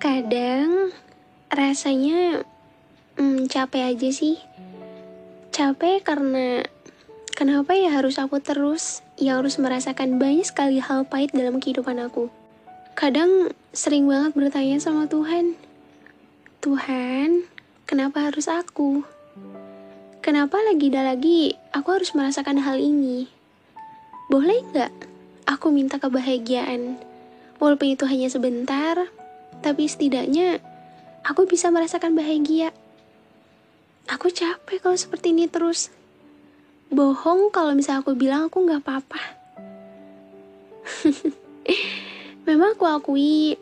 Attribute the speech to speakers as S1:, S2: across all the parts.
S1: Kadang rasanya capek aja sih. Capek karena kenapa ya harus aku terus yang harus merasakan banyak sekali hal pahit dalam kehidupan aku. Kadang sering banget bertanya sama Tuhan, Tuhan, kenapa harus aku? Kenapa lagi aku harus merasakan hal ini? Boleh nggak aku minta kebahagiaan? Walaupun itu hanya sebentar, tapi setidaknya aku bisa merasakan bahagia. Aku capek kalau seperti ini terus. Bohong kalau misal aku bilang aku nggak apa-apa. Memang aku akui,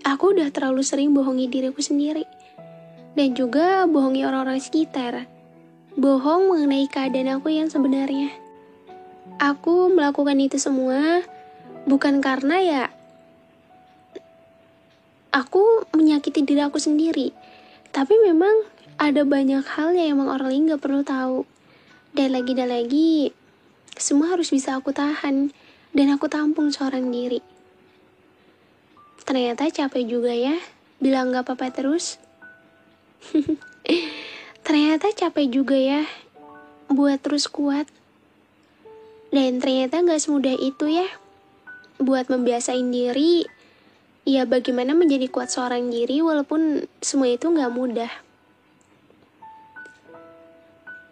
S1: aku udah terlalu sering bohongi diriku sendiri. Dan juga bohongi orang-orang sekitar. Bohong mengenai keadaan aku yang sebenarnya. Aku melakukan itu semua bukan karena ya aku menyakiti diri aku sendiri. Tapi memang ada banyak hal yang emang orang lain gak perlu tahu. Dan lagi, semua harus bisa aku tahan. Dan aku tampung seorang diri. Ternyata capek juga ya, bilang gak apa-apa terus. Ternyata capek juga ya, buat terus kuat. Dan ternyata gak semudah itu ya, buat membiasain diri. Ya bagaimana menjadi kuat seorang diri walaupun semua itu gak mudah.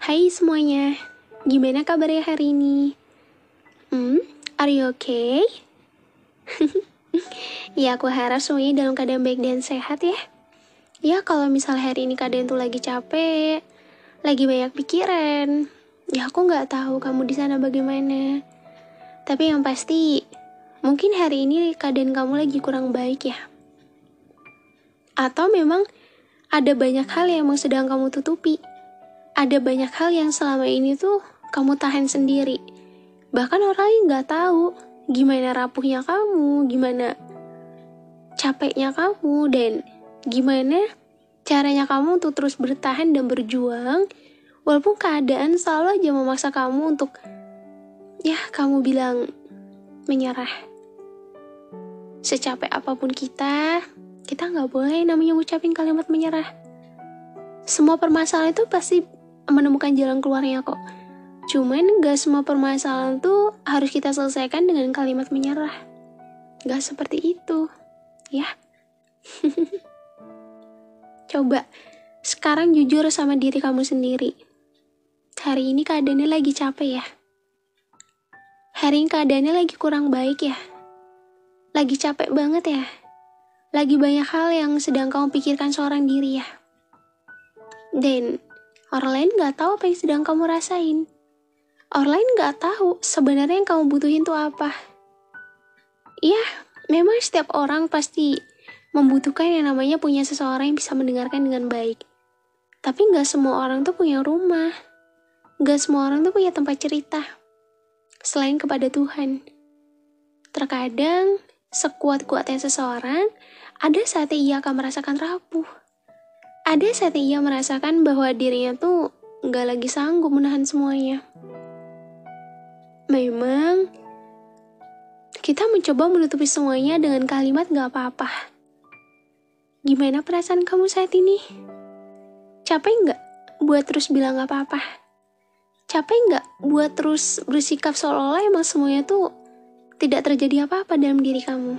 S1: Hai semuanya, gimana kabarnya hari ini? Are you okay? Ya aku harap semuanya dalam keadaan baik dan sehat ya. Ya kalau misal hari ini keadaan tuh lagi capek, lagi banyak pikiran, ya aku gak tahu kamu di sana bagaimana. Tapi yang pasti, mungkin hari ini keadaan kamu lagi kurang baik ya. Atau memang ada banyak hal yang emang sedang kamu tutupi. Ada banyak hal yang selama ini tuh kamu tahan sendiri. Bahkan orang lain gak tahu gimana rapuhnya kamu, gimana capeknya kamu, dan gimana caranya kamu untuk terus bertahan dan berjuang walaupun keadaan selalu aja memaksa kamu untuk ya kamu bilang menyerah. Secapek apapun kita gak boleh namanya ngucapin kalimat menyerah. Semua permasalahan itu pasti menemukan jalan keluarnya kok. Cuman gak semua permasalahan tuh harus kita selesaikan dengan kalimat menyerah. Gak seperti itu ya. Coba sekarang jujur sama diri kamu sendiri. Hari ini keadaannya lagi capek ya. Hari ini keadaannya lagi kurang baik ya. Lagi capek banget ya. Lagi banyak hal yang sedang kamu pikirkan seorang diri ya. Dan orang lain gak tahu apa yang sedang kamu rasain. Orang lain gak tahu sebenarnya yang kamu butuhin tuh apa. Ya, memang setiap orang pasti membutuhkan yang namanya punya seseorang yang bisa mendengarkan dengan baik. Tapi gak semua orang tuh punya rumah. Gak semua orang tuh punya tempat cerita. Selain kepada Tuhan. Terkadang, sekuat-kuatnya seseorang, ada saatnya ia akan merasakan rapuh. Ada saatnya ia merasakan bahwa dirinya tuh gak lagi sanggup menahan semuanya. Memang, kita mencoba menutupi semuanya dengan kalimat gak apa-apa. Gimana perasaan kamu saat ini? Capek gak buat terus bilang gak apa-apa? Capek gak buat terus bersikap seolah-olah emang semuanya tuh tidak terjadi apa-apa dalam diri kamu?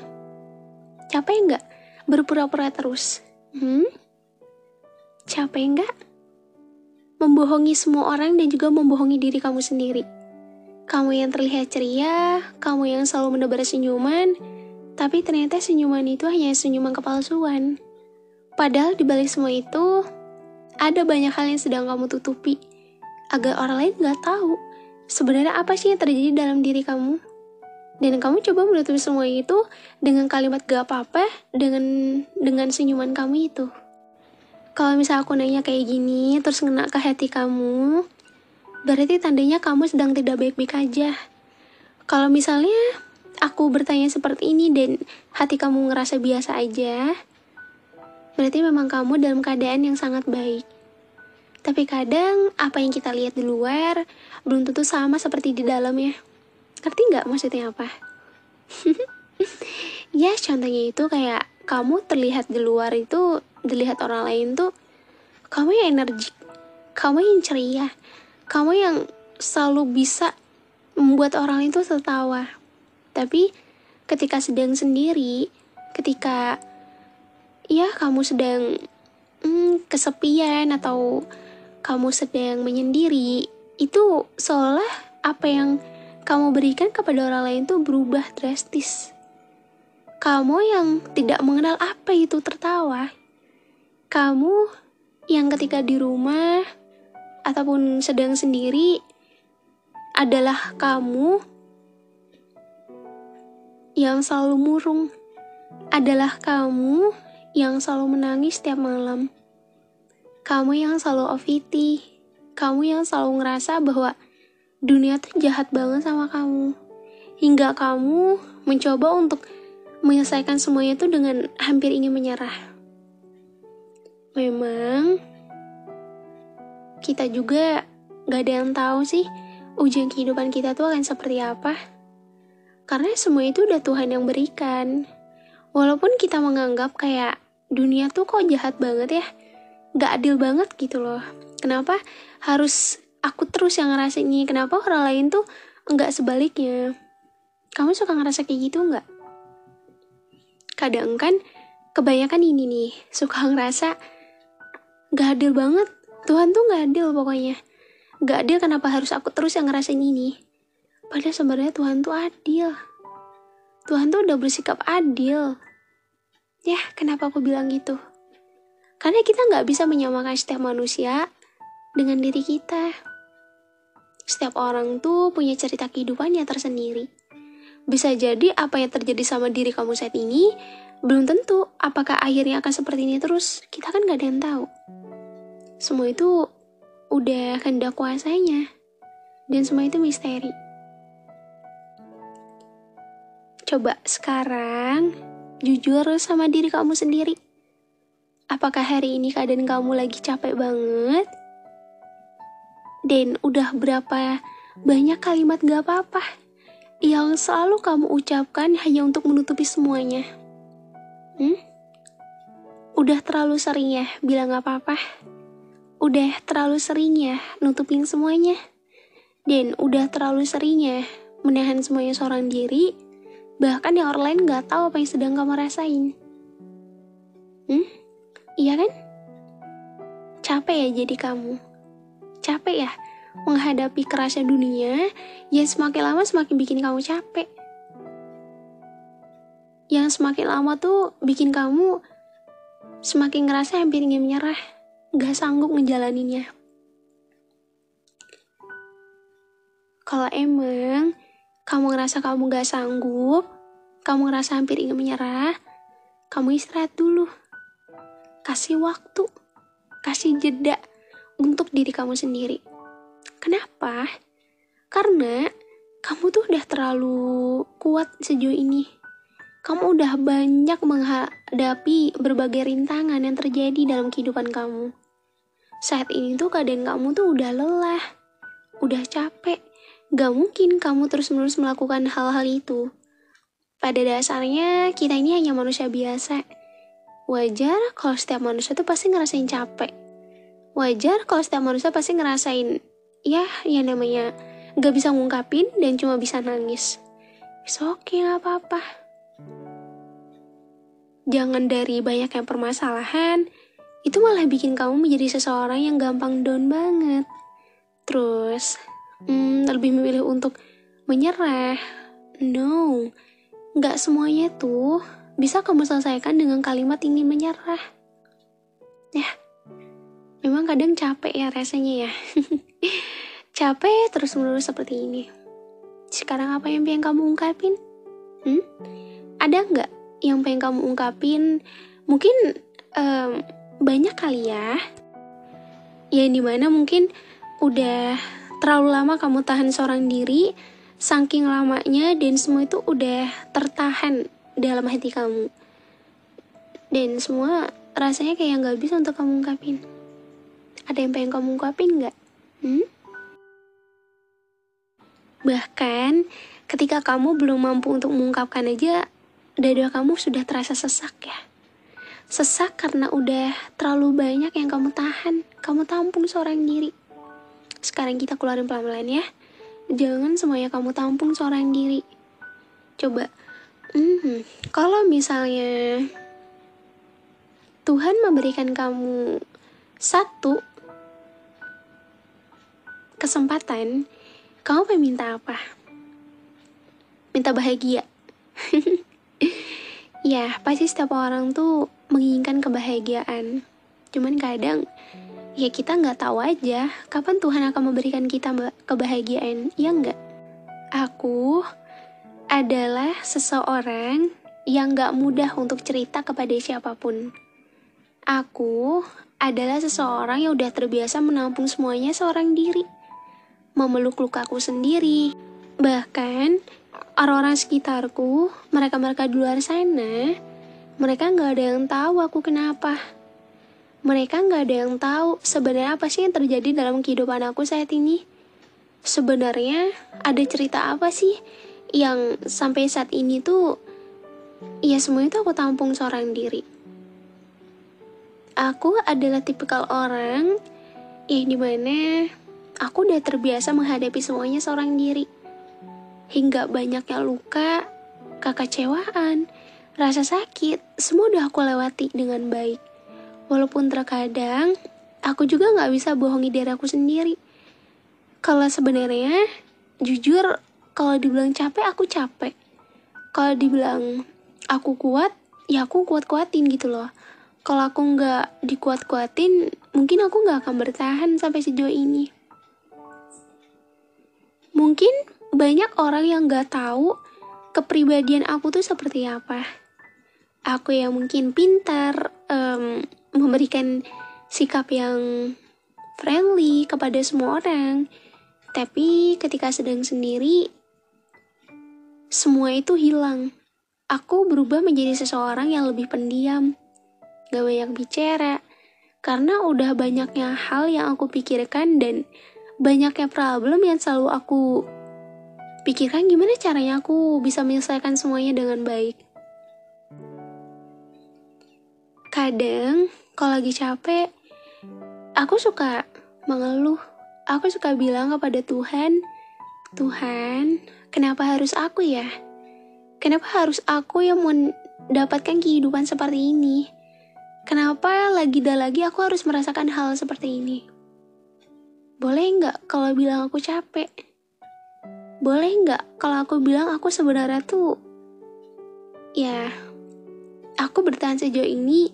S1: Capek gak berpura-pura terus? Capek gak membohongi semua orang dan juga membohongi diri kamu sendiri? Kamu yang terlihat ceria, kamu yang selalu menebar senyuman, tapi ternyata senyuman itu hanya senyuman kepalsuan. Padahal di balik semua itu, ada banyak hal yang sedang kamu tutupi, agar orang lain gak tahu sebenarnya apa sih yang terjadi dalam diri kamu. Dan kamu coba menutupi semua itu dengan kalimat gak apa-apa, dengan senyuman kamu itu. Kalau misal aku nanya kayak gini, terus ngena ke hati kamu, berarti tandanya kamu sedang tidak baik-baik aja. Kalau misalnya aku bertanya seperti ini dan hati kamu ngerasa biasa aja, berarti memang kamu dalam keadaan yang sangat baik. Tapi kadang apa yang kita lihat di luar belum tentu sama seperti di dalam ya. Ngerti nggak maksudnya apa? Ya contohnya itu kayak kamu terlihat di luar itu, dilihat orang lain tuh kamu yang energik, kamu yang ceria, kamu yang selalu bisa membuat orang itu tertawa. Tapi ketika sedang sendiri, ketika ya kamu sedang kesepian atau kamu sedang menyendiri, itu seolah apa yang kamu berikan kepada orang lain tuh berubah drastis. Kamu yang tidak mengenal apa itu tertawa, kamu yang ketika di rumah ataupun sedang sendiri adalah kamu yang selalu murung, adalah kamu yang selalu menangis setiap malam, kamu yang selalu OVT, kamu yang selalu ngerasa bahwa dunia tuh jahat banget sama kamu, hingga kamu mencoba untuk menyelesaikan semuanya tuh dengan hampir ingin menyerah. Memang kita juga gak ada yang tahu sih ujian kehidupan kita tuh akan seperti apa, karena semua itu udah Tuhan yang berikan. Walaupun kita menganggap kayak dunia tuh kok jahat banget ya, gak adil banget gitu loh, kenapa harus aku terus yang ngerasain ini, kenapa orang lain tuh enggak sebaliknya. Kamu suka ngerasa kayak gitu enggak? Kadang kan kebanyakan ini nih suka ngerasa gak adil banget, Tuhan tuh gak adil pokoknya. Gak adil, kenapa harus aku terus yang ngerasain ini? Padahal sebenarnya Tuhan tuh adil. Tuhan tuh udah bersikap adil. Ya, kenapa aku bilang gitu? Karena kita gak bisa menyamakan setiap manusia dengan diri kita. Setiap orang tuh punya cerita kehidupannya tersendiri. Bisa jadi apa yang terjadi sama diri kamu saat ini belum tentu apakah akhirnya akan seperti ini terus. Kita kan gak ada yang tahu. Semua itu udah kehendak kuasanya, dan semua itu misteri. Coba sekarang jujur sama diri kamu sendiri. Apakah hari ini keadaan kamu lagi capek banget? Dan udah berapa banyak kalimat gak apa-apa yang selalu kamu ucapkan hanya untuk menutupi semuanya? Udah terlalu sering ya bilang gak apa-apa? Udah terlalu sering ya nutupin semuanya? Dan udah terlalu sering ya menahan semuanya seorang diri, bahkan yang orang lain gak tahu apa yang sedang kamu rasain? Iya kan? Capek ya jadi kamu? Capek ya menghadapi kerasnya dunia yang semakin lama semakin bikin kamu capek? Yang semakin lama tuh bikin kamu semakin ngerasa hampir ingin menyerah, gak sanggup ngejalaninnya. Kalau emang kamu ngerasa kamu gak sanggup, kamu ngerasa hampir ingin menyerah, kamu istirahat dulu. Kasih waktu, kasih jeda untuk diri kamu sendiri. Kenapa? Karena kamu tuh udah terlalu kuat sejauh ini. Kamu udah banyak menghadapi berbagai rintangan yang terjadi dalam kehidupan kamu. Saat ini tuh keadaan kamu tuh udah lelah, udah capek. Gak mungkin kamu terus-menerus melakukan hal-hal itu. Pada dasarnya kita ini hanya manusia biasa. Wajar kalau setiap manusia tuh pasti ngerasain capek. Wajar kalau setiap manusia pasti ngerasain ya yang namanya gak bisa ngungkapin dan cuma bisa nangis. It's okay, gak apa-apa. Jangan dari banyak yang permasalahan itu malah bikin kamu menjadi seseorang yang gampang down banget. Terus lebih memilih untuk menyerah. No, gak semuanya tuh bisa kamu selesaikan dengan kalimat ingin menyerah. Ya, memang kadang capek ya rasanya ya. Capek terus-menerus seperti ini. Sekarang apa yang pengen kamu ungkapin? Ada nggak yang pengen kamu ungkapin? Mungkin banyak kali ya. Yang dimana mungkin udah terlalu lama kamu tahan seorang diri, saking lamanya dan semua itu udah tertahan dalam hati kamu. Dan semua rasanya kayak gak bisa untuk kamu ungkapin. Ada yang pengen kamu ungkapin gak? Bahkan ketika kamu belum mampu untuk mengungkapkan aja, dada kamu sudah terasa sesak ya. Sesak karena udah terlalu banyak yang kamu tahan, kamu tampung seorang diri. Sekarang kita keluarin pelan-pelan ya. Jangan semuanya kamu tampung seorang diri. Coba, kalau misalnya Tuhan memberikan kamu satu kesempatan, kamu pengen minta apa? Minta bahagia. Ya, pasti setiap orang tuh menginginkan kebahagiaan. Cuman kadang, ya kita nggak tahu aja kapan Tuhan akan memberikan kita kebahagiaan, ya nggak? Aku adalah seseorang yang nggak mudah untuk cerita kepada siapapun. Aku adalah seseorang yang udah terbiasa menampung semuanya seorang diri. Memeluk lukaku sendiri. Bahkan, orang-orang sekitarku, mereka-mereka di luar sana, mereka nggak ada yang tahu aku kenapa. Mereka nggak ada yang tahu sebenarnya apa sih yang terjadi dalam kehidupan aku saat ini. Sebenarnya ada cerita apa sih yang sampai saat ini tuh, ya semuanya tuh aku tampung seorang diri. Aku adalah tipikal orang yang dimana aku udah terbiasa menghadapi semuanya seorang diri. Hingga banyaknya luka, kekecewaan, rasa sakit, semua udah aku lewati dengan baik. Walaupun terkadang, aku juga gak bisa bohongi diri aku sendiri. Kalau sebenarnya, jujur, kalau dibilang capek, aku capek. Kalau dibilang aku kuat, ya aku kuat-kuatin gitu loh. Kalau aku nggak dikuat-kuatin, mungkin aku nggak akan bertahan sampai sejauh ini. Mungkin banyak orang yang nggak tahu kepribadian aku tuh seperti apa. Aku yang mungkin pintar, memberikan sikap yang friendly kepada semua orang. Tapi ketika sedang sendiri, semua itu hilang. Aku berubah menjadi seseorang yang lebih pendiam. Gak banyak bicara, karena udah banyaknya hal yang aku pikirkan dan banyaknya problem yang selalu aku pikirkan gimana caranya aku bisa menyelesaikan semuanya dengan baik. Kadang, kalau lagi capek, aku suka mengeluh. Aku suka bilang kepada Tuhan, Tuhan, kenapa harus aku ya? Kenapa harus aku yang mendapatkan kehidupan seperti ini? Kenapa lagi dan lagi aku harus merasakan hal seperti ini? Boleh nggak kalau bilang aku capek? Boleh nggak kalau aku bilang aku sebenarnya tuh, ya, aku bertahan sejauh ini,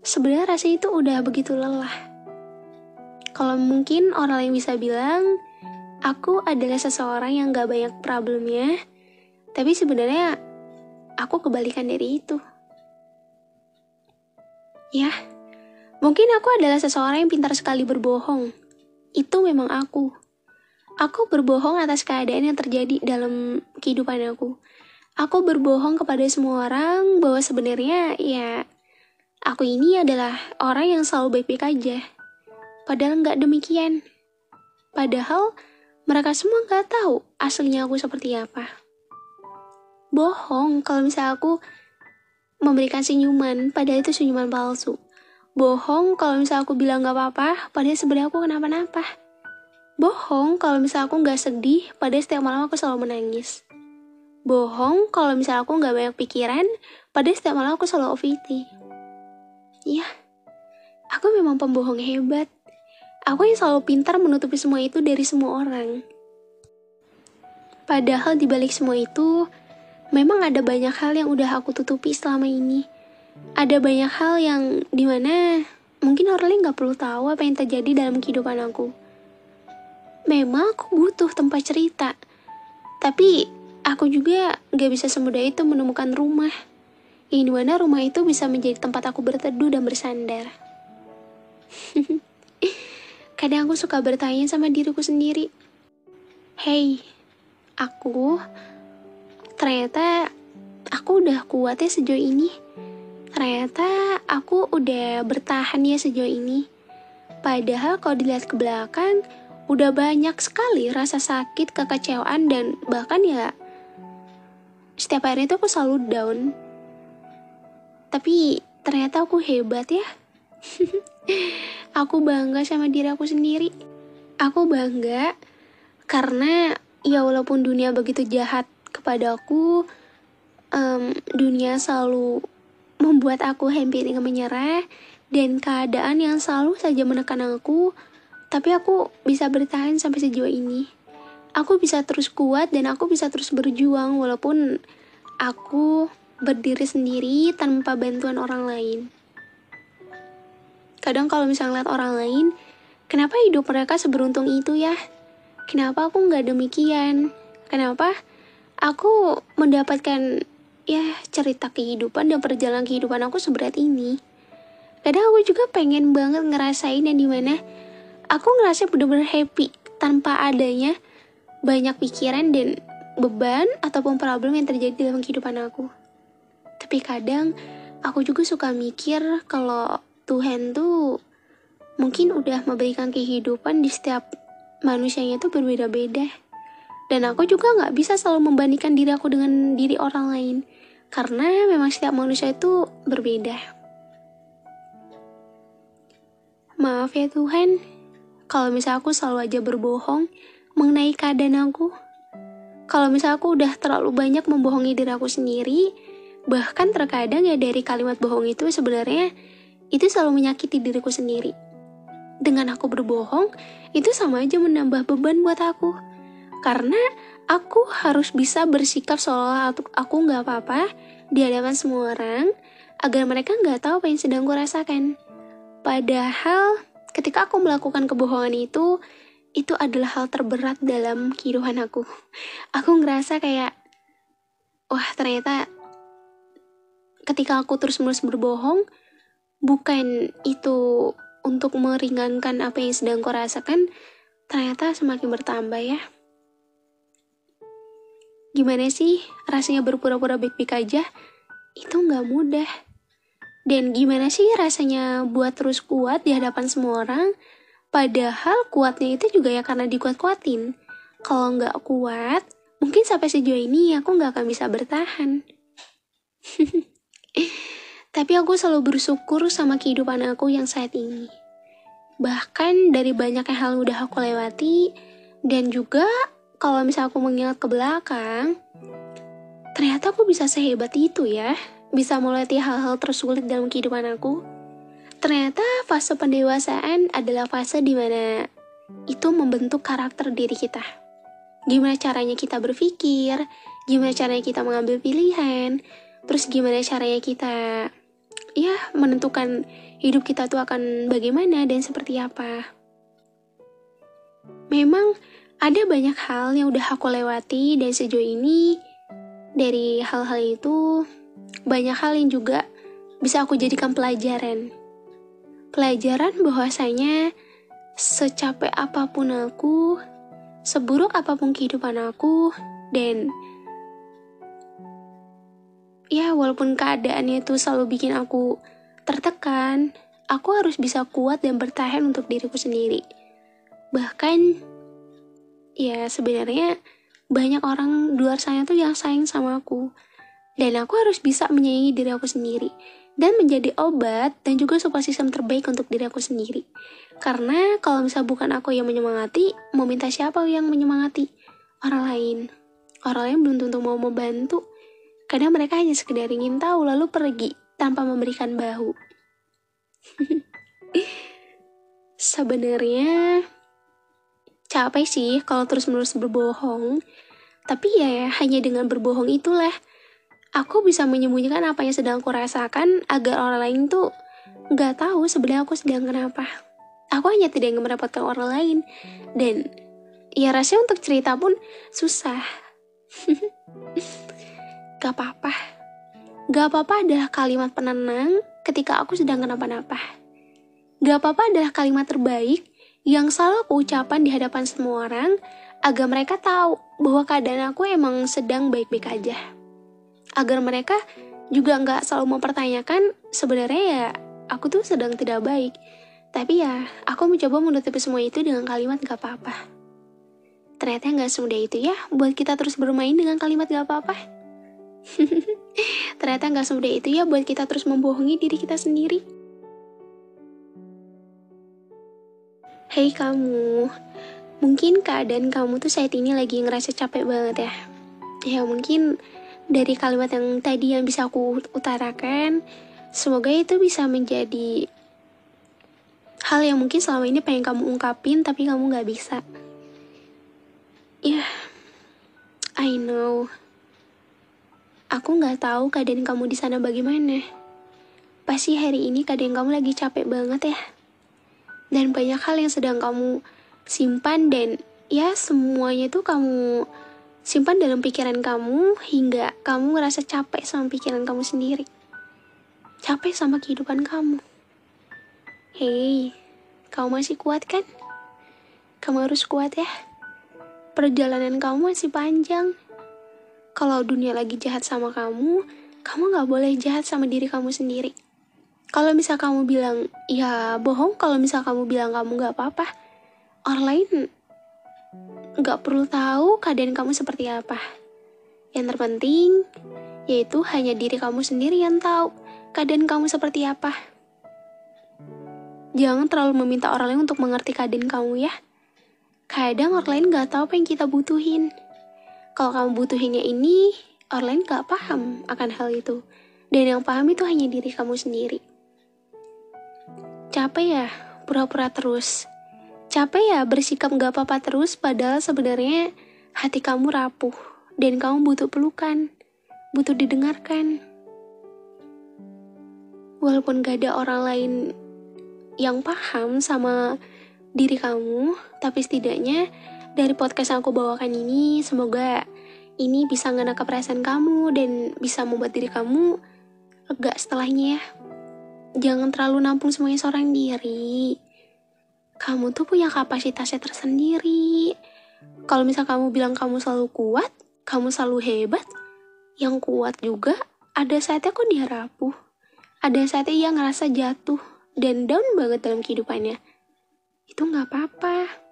S1: sebenarnya rasanya itu udah begitu lelah. Kalau mungkin orang lain bisa bilang, aku adalah seseorang yang nggak banyak problemnya, tapi sebenarnya aku kebalikan dari itu. Ya, mungkin aku adalah seseorang yang pintar sekali berbohong. Itu memang aku. Aku berbohong atas keadaan yang terjadi dalam kehidupan aku. Aku berbohong kepada semua orang bahwa sebenarnya ya aku ini adalah orang yang selalu baik-baik aja. Padahal nggak demikian. Padahal mereka semua nggak tahu aslinya aku seperti apa. Bohong kalau misalnya aku memberikan senyuman, padahal itu senyuman palsu. Bohong kalau misalnya aku bilang gak apa-apa, padahal sebenarnya aku kenapa-napa. Bohong kalau misalnya aku gak sedih, padahal setiap malam aku selalu menangis. Bohong kalau misalnya aku gak banyak pikiran, padahal setiap malam aku selalu OVT. Iya, aku memang pembohong hebat. Aku yang selalu pintar menutupi semua itu dari semua orang. Padahal dibalik semua itu, memang ada banyak hal yang udah aku tutupi selama ini. Ada banyak hal yang dimana mungkin orang lain gak perlu tahu apa yang terjadi dalam kehidupan aku. Memang aku butuh tempat cerita. Tapi aku juga gak bisa semudah itu menemukan rumah. Yang dimana rumah itu bisa menjadi tempat aku berteduh dan bersandar. Kadang aku suka bertanya sama diriku sendiri. Hey, ternyata aku udah kuat ya sejauh ini. Ternyata aku udah bertahan ya sejauh ini. Padahal kalau dilihat ke belakang, udah banyak sekali rasa sakit, kekecewaan, dan bahkan ya setiap hari itu aku selalu down. Tapi ternyata aku hebat ya. Aku bangga sama diri aku sendiri. Aku bangga karena ya walaupun dunia begitu jahat kepada aku, dunia selalu membuat aku hampir ingin menyerah, dan keadaan yang selalu saja menekan aku, tapi aku bisa bertahan sampai sejauh ini. Aku bisa terus kuat dan aku bisa terus berjuang walaupun aku berdiri sendiri tanpa bantuan orang lain. Kadang kalau misalnya lihat orang lain, kenapa hidup mereka seberuntung itu ya? Kenapa aku nggak demikian? Kenapa aku mendapatkan ya cerita kehidupan dan perjalanan kehidupan aku seberat ini? Kadang aku juga pengen banget ngerasain yang dimana aku ngerasa bener-bener happy tanpa adanya banyak pikiran dan beban ataupun problem yang terjadi dalam kehidupan aku. Tapi kadang aku juga suka mikir kalau Tuhan tuh mungkin udah memberikan kehidupan di setiap manusianya tuh berbeda-beda. Dan aku juga gak bisa selalu membandingkan diri aku dengan diri orang lain, karena memang setiap manusia itu berbeda. Maaf ya Tuhan, kalau misalnya aku selalu aja berbohong mengenai keadaan aku. Kalau misalnya aku udah terlalu banyak membohongi diri aku sendiri, bahkan terkadang ya dari kalimat bohong itu sebenarnya itu selalu menyakiti diriku sendiri. Dengan aku berbohong, itu sama aja menambah beban buat aku. Karena aku harus bisa bersikap seolah aku gak apa-apa di hadapan semua orang, agar mereka gak tahu apa yang sedang aku rasakan. Padahal ketika aku melakukan kebohongan itu adalah hal terberat dalam kehidupan aku. Aku ngerasa kayak, wah ternyata ketika aku terus-menerus berbohong, bukan itu untuk meringankan apa yang sedang aku rasakan, ternyata semakin bertambah ya. Gimana sih rasanya berpura-pura baik-baik aja? Itu gak mudah. Dan gimana sih rasanya buat terus kuat di hadapan semua orang? Padahal kuatnya itu juga ya karena dikuat-kuatin. Kalau nggak kuat, mungkin sampai sejauh ini aku nggak akan bisa bertahan. Tapi aku selalu bersyukur sama kehidupan aku yang saat ini. Bahkan dari banyaknya hal yang udah aku lewati, dan juga kalau misalnya aku mengingat ke belakang, ternyata aku bisa sehebat itu ya. Bisa melewati hal-hal tersulit dalam kehidupan aku. Ternyata fase pendewasaan adalah fase di mana itu membentuk karakter diri kita. Gimana caranya kita berpikir, gimana caranya kita mengambil pilihan, terus gimana caranya kita ya menentukan hidup kita tuh akan bagaimana dan seperti apa. Memang ada banyak hal yang udah aku lewati dan sejauh ini dari hal-hal itu banyak hal yang juga bisa aku jadikan pelajaran. Pelajaran bahwasanya secapek apapun aku, seburuk apapun kehidupan aku, dan ya walaupun keadaannya itu selalu bikin aku tertekan, aku harus bisa kuat dan bertahan untuk diriku sendiri. Bahkan ya sebenarnya banyak orang di luar sana tuh yang sayang sama aku, dan aku harus bisa menyayangi diri aku sendiri dan menjadi obat dan juga support system terbaik untuk diri aku sendiri. Karena kalau misalnya bukan aku yang menyemangati, mau minta siapa yang menyemangati? Orang lain. Orang lain belum tentu mau membantu. Kadang mereka hanya sekedar ingin tahu lalu pergi tanpa memberikan bahu. Sebenarnya capek sih kalau terus-menerus berbohong. Tapi ya hanya dengan berbohong itulah aku bisa menyembunyikan apa yang sedang aku rasakan agar orang lain tuh gak tahu sebenarnya aku sedang kenapa. Aku hanya tidak ingin merepotkan orang lain. Dan ya rasanya untuk cerita pun susah. Gak apa-apa. Gak apa-apa adalah kalimat penenang ketika aku sedang kenapa-napa. Gak apa-apa adalah kalimat terbaik yang selalu aku ucapkan di hadapan semua orang agar mereka tahu bahwa keadaan aku emang sedang baik-baik aja. Agar mereka juga gak selalu mempertanyakan sebenarnya ya aku tuh sedang tidak baik. Tapi ya aku mencoba menutupi semua itu dengan kalimat gak apa-apa. Ternyata gak semudah itu ya buat kita terus bermain dengan kalimat gak apa-apa. Ternyata gak semudah itu ya buat kita terus membohongi diri kita sendiri. Hei kamu, mungkin keadaan kamu tuh saat ini lagi ngerasa capek banget ya. Ya mungkin dari kalimat yang tadi yang bisa aku utarakan, semoga itu bisa menjadi hal yang mungkin selama ini pengen kamu ungkapin tapi kamu gak bisa. Ya, I know. Aku gak tahu keadaan kamu di sana bagaimana. Pasti hari ini keadaan kamu lagi capek banget ya. Dan banyak hal yang sedang kamu simpan dan ya semuanya itu kamu simpan dalam pikiran kamu hingga kamu ngerasa capek sama pikiran kamu sendiri. Capek sama kehidupan kamu. Hei, kamu masih kuat kan? Kamu harus kuat ya. Perjalanan kamu masih panjang. Kalau dunia lagi jahat sama kamu gak boleh jahat sama diri kamu sendiri. Kalau misal kamu bilang, ya bohong kalau misal kamu bilang kamu gak apa-apa. Orang lain gak perlu tahu keadaan kamu seperti apa. Yang terpenting, yaitu hanya diri kamu sendiri yang tahu keadaan kamu seperti apa. Jangan terlalu meminta orang lain untuk mengerti keadaan kamu ya. Kadang orang lain gak tahu apa yang kita butuhin. Kalau kamu butuhinnya ini, orang lain gak paham akan hal itu. Dan yang paham itu hanya diri kamu sendiri. Capek ya, pura-pura terus. Capek ya bersikap gak apa-apa terus, padahal sebenarnya hati kamu rapuh. Dan kamu butuh pelukan, butuh didengarkan. Walaupun gak ada orang lain yang paham sama diri kamu, tapi setidaknya dari podcast yang aku bawakan ini, semoga ini bisa ngenakap perasaan kamu dan bisa membuat diri kamu lega setelahnya ya. Jangan terlalu nampung semuanya seorang diri. Kamu tuh punya kapasitasnya tersendiri. Kalau misal kamu bilang kamu selalu kuat, kamu selalu hebat, yang kuat juga ada saatnya kok dia rapuh. Ada saatnya ia ngerasa jatuh dan down banget dalam kehidupannya. Itu gak apa-apa.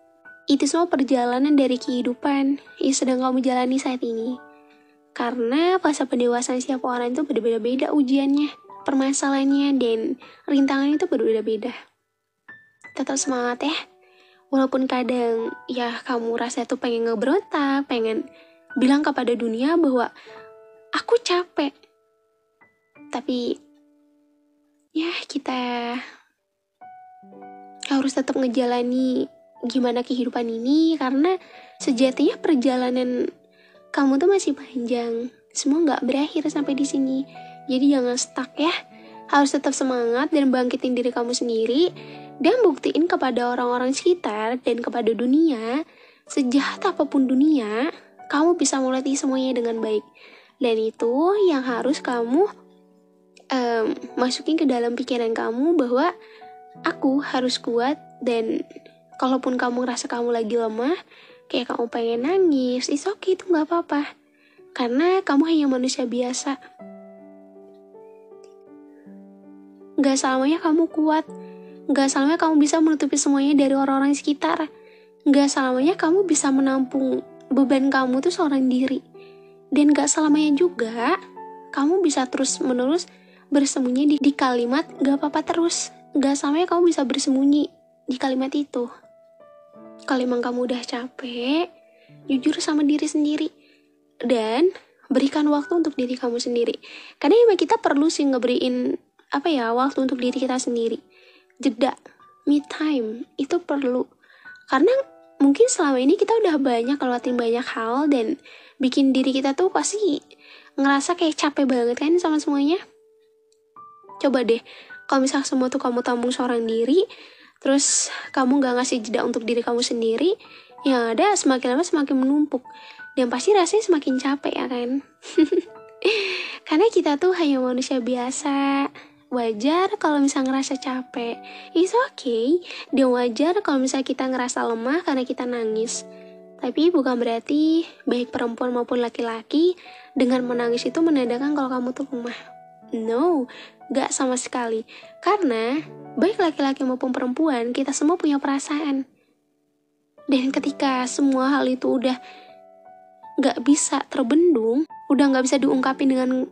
S1: Itu semua perjalanan dari kehidupan yang sedang kamu jalani saat ini. Karena fase pendewasaan setiap orang itu berbeda-beda ujiannya, permasalahannya, dan rintangannya itu berbeda-beda. Tetap semangat ya. Walaupun kadang ya kamu rasa tuh pengen ngeberontak, pengen bilang kepada dunia bahwa aku capek. Tapi ya kita harus tetap ngejalani gimana kehidupan ini, karena sejatinya perjalanan kamu tuh masih panjang. Semua nggak berakhir sampai di sini. Jadi jangan stuck ya. Harus tetap semangat dan bangkitin diri kamu sendiri dan buktiin kepada orang-orang sekitar dan kepada dunia, sejahat apapun dunia, kamu bisa melatih semuanya dengan baik. Dan itu yang harus kamu masukin ke dalam pikiran kamu bahwa aku harus kuat. Dan kalaupun kamu ngerasa kamu lagi lemah, kayak kamu pengen nangis, it's okay, itu gak apa-apa. Karena kamu hanya manusia biasa. Gak selamanya kamu kuat. Gak selamanya kamu bisa menutupi semuanya dari orang-orang sekitar. Gak selamanya kamu bisa menampung beban kamu tuh seorang diri. Dan gak selamanya juga kamu bisa terus-menerus bersembunyi di kalimat gak apa-apa terus. Gak selamanya kamu bisa bersembunyi di kalimat itu. Kalau emang kamu udah capek, jujur sama diri sendiri. Dan berikan waktu untuk diri kamu sendiri. Karena emang kita perlu sih ngeberiin waktu untuk diri kita sendiri. Jeda, me time, itu perlu. Karena mungkin selama ini kita udah banyak lewatin banyak hal dan bikin diri kita tuh pasti ngerasa kayak capek banget kan sama semuanya. Coba deh, kalau misalnya semua tuh kamu tampung seorang diri, terus kamu gak ngasih jeda untuk diri kamu sendiri, yang ada semakin lama semakin menumpuk. Dan pasti rasanya semakin capek ya kan. Karena kita tuh hanya manusia biasa. Wajar kalau misalnya ngerasa capek, it's okay. Dan wajar kalau misalnya kita ngerasa lemah karena kita nangis. Tapi bukan berarti baik perempuan maupun laki-laki dengan menangis itu menandakan kalau kamu tuh lemah. No, gak sama sekali. Karena baik laki-laki maupun perempuan, kita semua punya perasaan. Dan ketika semua hal itu udah gak bisa terbendung, udah gak bisa diungkapin dengan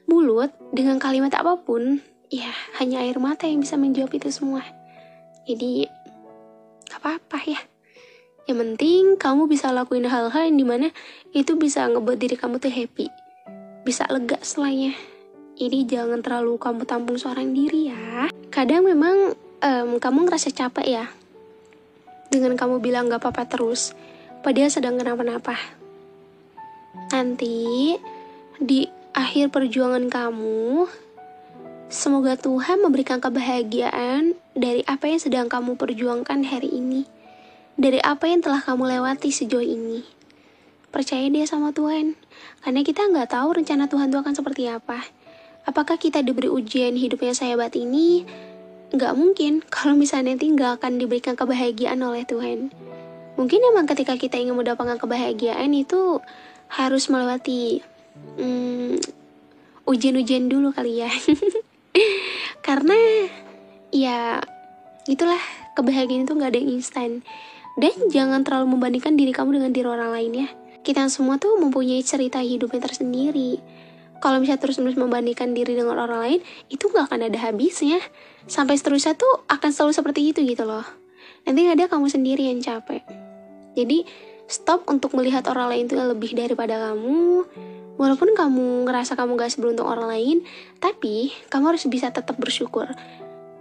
S1: mulut, dengan kalimat apapun, ya hanya air mata yang bisa menjawab itu semua. Jadi gak apa-apa ya. Yang penting kamu bisa lakuin hal-hal yang dimana itu bisa ngebuat diri kamu tuh happy, bisa lega setelahnya. Jadi jangan terlalu kamu tampung seorang diri ya. Kadang memang kamu ngerasa capek ya dengan kamu bilang gak apa-apa terus, padahal sedang kenapa-napa. Nanti di akhir perjuangan kamu, semoga Tuhan memberikan kebahagiaan dari apa yang sedang kamu perjuangkan hari ini, dari apa yang telah kamu lewati sejauh ini. Percaya deh sama Tuhan, karena kita nggak tahu rencana Tuhan itu akan seperti apa. Apakah kita diberi ujian hidupnya sehebat ini? Nggak mungkin kalau misalnya nanti nggak akan diberikan kebahagiaan oleh Tuhan. Mungkin emang ketika kita ingin mendapatkan kebahagiaan itu harus melewati ujian-ujian dulu kali ya. Karena ya itulah, kebahagiaan itu gak ada yang instan. Dan jangan terlalu membandingkan diri kamu dengan diri orang lain ya. Kita semua tuh mempunyai cerita hidupnya tersendiri. Kalau misalnya terus-menerus membandingkan diri dengan orang lain, itu gak akan ada habisnya. Sampai seterusnya tuh akan selalu seperti itu gitu loh. Nanti ada kamu sendiri yang capek. Jadi stop untuk melihat orang lain itu lebih daripada kamu. Walaupun kamu ngerasa kamu gak seberuntung orang lain, tapi kamu harus bisa tetap bersyukur.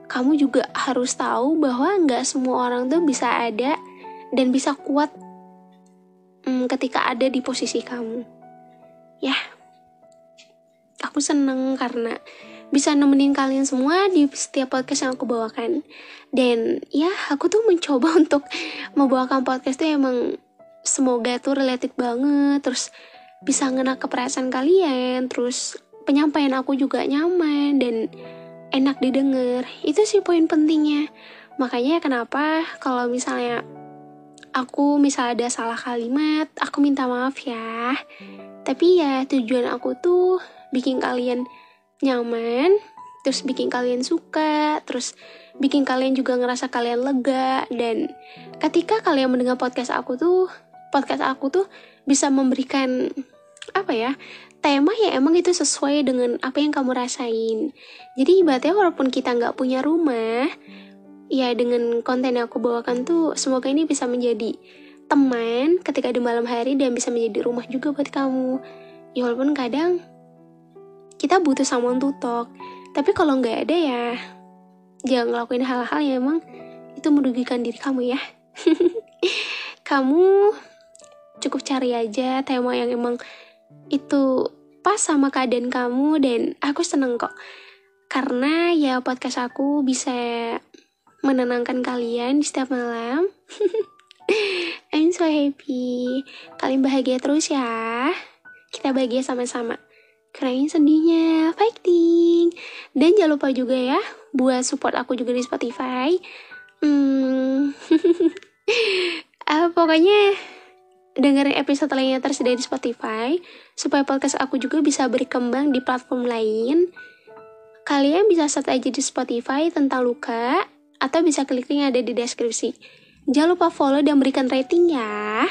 S1: Kamu juga harus tahu bahwa gak semua orang tuh bisa ada dan bisa kuat ketika ada di posisi kamu. Ya, aku seneng karena bisa nemenin kalian semua di setiap podcast yang aku bawakan. Dan ya, aku tuh mencoba untuk membawakan podcast tuh emang semoga tuh related banget, terus bisa ngena ke perasaan kalian, terus penyampaian aku juga nyaman dan enak didengar. Itu sih poin pentingnya. Makanya kenapa kalau misalnya aku ada salah kalimat, aku minta maaf ya. Tapi ya tujuan aku tuh bikin kalian nyaman, terus bikin kalian suka, terus bikin kalian juga ngerasa kalian lega. Dan ketika kalian mendengar podcast aku tuh bisa memberikan tema yang emang itu sesuai dengan apa yang kamu rasain. Jadi ibaratnya walaupun kita nggak punya rumah, ya dengan konten yang aku bawakan tuh semoga ini bisa menjadi teman ketika di malam hari dan bisa menjadi rumah juga buat kamu. Ya walaupun kadang kita butuh someone to talk, tapi kalau nggak ada ya jangan ngelakuin hal-hal yang emang itu merugikan diri kamu ya. Kamu cukup cari aja tema yang emang itu pas sama keadaan kamu, dan aku seneng kok karena ya podcast aku bisa menenangkan kalian di setiap malam. I'm so happy. Kalian bahagia terus ya. Kita bahagia sama-sama. Kerain sedihnya, fighting. Dan jangan lupa juga ya buat support aku juga di Spotify. Pokoknya dengerin episode lainnya tersedia di Spotify supaya podcast aku juga bisa berkembang di platform lain. Kalian bisa search aja di Spotify tentang luka, atau bisa klik link yang ada di deskripsi. Jangan lupa follow dan berikan rating ya.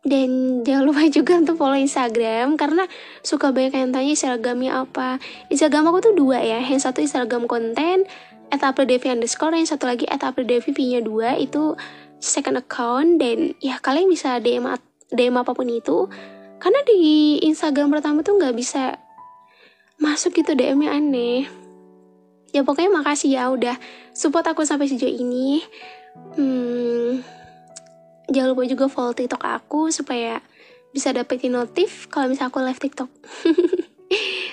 S1: Dan jangan lupa juga untuk follow Instagram, karena suka banyak yang tanya Instagramnya apa. Instagram aku tuh 2 ya. Yang satu Instagram konten @aprildevi_, yang satu lagi @aprildevi_nya 2, itu second account. Dan ya kalian bisa DM apapun itu, karena di Instagram pertama tuh nggak bisa masuk gitu, DM-nya aneh. Ya pokoknya makasih ya udah support aku sampai sejauh ini. Jangan lupa juga follow TikTok aku supaya bisa dapetin notif kalau misalnya aku live TikTok.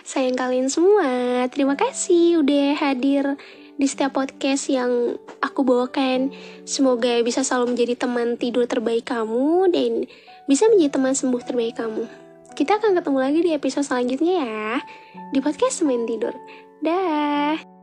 S1: Sayang kalian semua. Terima kasih udah hadir di setiap podcast yang aku bawakan. Semoga bisa selalu menjadi teman tidur terbaik kamu dan bisa menjadi teman sembuh terbaik kamu. Kita akan ketemu lagi di episode selanjutnya ya, di podcast Teman Tidur. Dah.